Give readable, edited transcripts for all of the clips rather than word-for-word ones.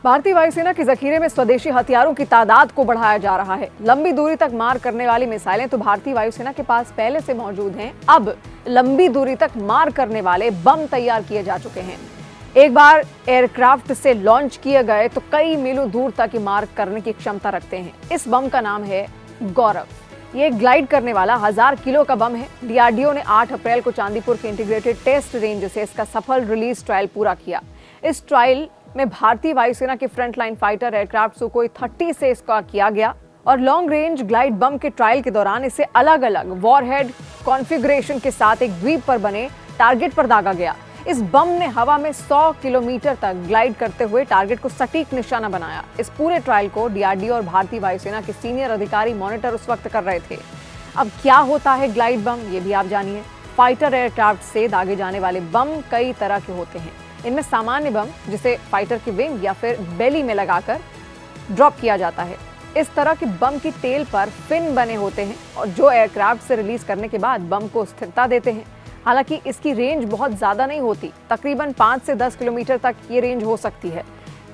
भारतीय वायुसेना के जखीरे में स्वदेशी हथियारों की तादाद को बढ़ाया जा रहा है। लंबी दूरी तक मार करने वाली मिसाइलें तो भारतीय वायुसेना के पास पहले से मौजूद हैं। अब लंबी दूरी तक मार करने वाले बम तैयार किए जा चुके हैं। एक बार एयरक्राफ्ट से लॉन्च किए गए तो कई मीलों दूर तक मार करने की क्षमता रखते हैं। इस बम का नाम है गौरव। ये ग्लाइड करने वाला 1000 किलो का बम है। डीआरडीओ ने 8 अप्रैल को चांदीपुर के इंटीग्रेटेड टेस्ट रेंज से इसका सफल रिलीज ट्रायल पूरा किया। इस ट्रायल में भारतीय वायुसेना के फ्रंटलाइन फाइटर एयरक्राफ्ट सुखोई 30 से इसका किया गया और लॉन्ग रेंज ग्लाइड बम के ट्रायल के दौरान इसे अलग अलग वॉरहेड कॉन्फ़िगरेशन के साथ एक द्वीप पर बने टारगेट पर दागा गया। इस बम ने हवा में 100 किलोमीटर तक ग्लाइड करते हुए टारगेट को सटीक निशाना बनाया। इस पूरे ट्रायल को डीआरडीओ और भारतीय वायुसेना के सीनियर अधिकारी मॉनिटर उस वक्त कर रहे थे। अब क्या होता है ग्लाइड बम, ये भी आप जानिए। फाइटर एयरक्राफ्ट से दागे जाने वाले बम कई तरह के होते हैं। इनमें सामान्य बम, जिसे फाइटर की विंग या फिर बेली में लगाकर ड्रॉप किया जाता है। इस तरह के बम की टेल पर फिन बने होते हैं और जो एयरक्राफ्ट से रिलीज करने के बाद बम को स्थिरता देते हैं। हालांकि इसकी रेंज बहुत ज्यादा नहीं होती, तकरीबन 5 से 10 किलोमीटर तक ये रेंज हो सकती है।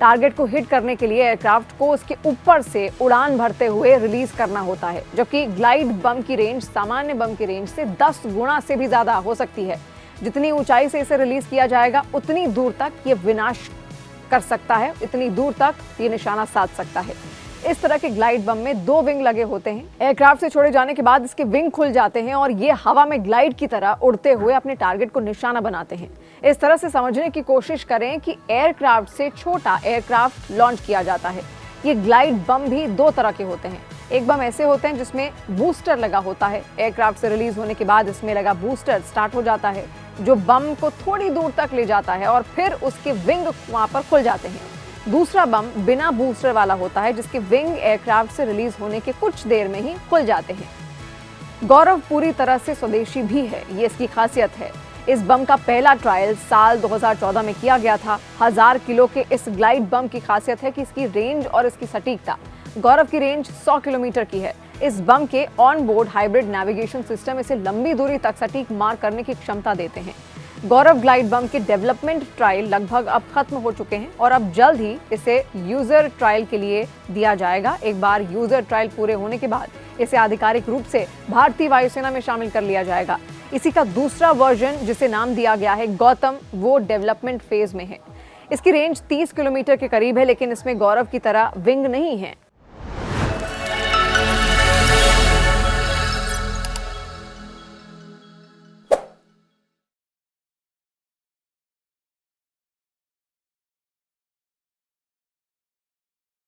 टारगेट को हिट करने के लिए एयरक्राफ्ट को उसके ऊपर से उड़ान भरते हुए रिलीज करना होता है, जबकि ग्लाइड बम की रेंज सामान्य बम की रेंज से 10 गुना से भी ज्यादा हो सकती है। जितनी ऊंचाई से इसे रिलीज किया जाएगा उतनी दूर तक ये विनाश कर सकता है, इतनी दूर तक ये निशाना साध सकता है। इस तरह के ग्लाइड बम में 2 विंग लगे होते हैं। एयरक्राफ्ट से छोड़े जाने के बाद इसके विंग खुल जाते हैं और ये हवा में ग्लाइड की तरह उड़ते हुए अपने टारगेट को निशाना बनाते हैं। इस तरह से समझने की कोशिश करें कि एयरक्राफ्ट से छोटा एयरक्राफ्ट लॉन्च किया जाता है। ये ग्लाइड बम भी 2 तरह के होते हैं। एक बम ऐसे होते हैं जिसमें बूस्टर लगा होता है। एयरक्राफ्ट से रिलीज होने के बाद इसमें लगा बूस्टर स्टार्ट हो जाता है, जो बम को थोड़ी दूर तक ले जाता है और फिर उसके विंग वहां पर खुल जाते हैं। दूसरा बम बिना बूस्टर वाला होता है, जिसके विंग एयरक्राफ्ट से रिलीज होने के कुछ देर में ही खुल जाते हैं। गौरव पूरी तरह से स्वदेशी भी है, ये इसकी खासियत है। इस बम का पहला ट्रायल साल 2014 में किया गया था। 1000 किलो के इस ग्लाइड बम की खासियत है कि इसकी रेंज और इसकी सटीकता। गौरव की रेंज 100 किलोमीटर की है। इस बम के on board hybrid navigation system इसे लंबी दूरी तक सटीक मार करने की क्षमता देते हैं। गौरव ग्लाइड बम के डेवलपमेंट ट्रायल लगभग अब खत्म हो चुके हैं और अब जल्द ही इसे यूजर ट्रायल के लिए दिया जाएगा। एक बार यूजर ट्रायल पूरे होने के बाद इसे आधिकारिक रूप से भारतीय वायुसेना में शामिल कर लिया जाएगा। इसी का दूसरा वर्जन, जिसे नाम दिया गया है गौतम, वो डेवलपमेंट फेज में है। इसकी रेंज 30 किलोमीटर के करीब है, लेकिन इसमें गौरव की तरह विंग नहीं है।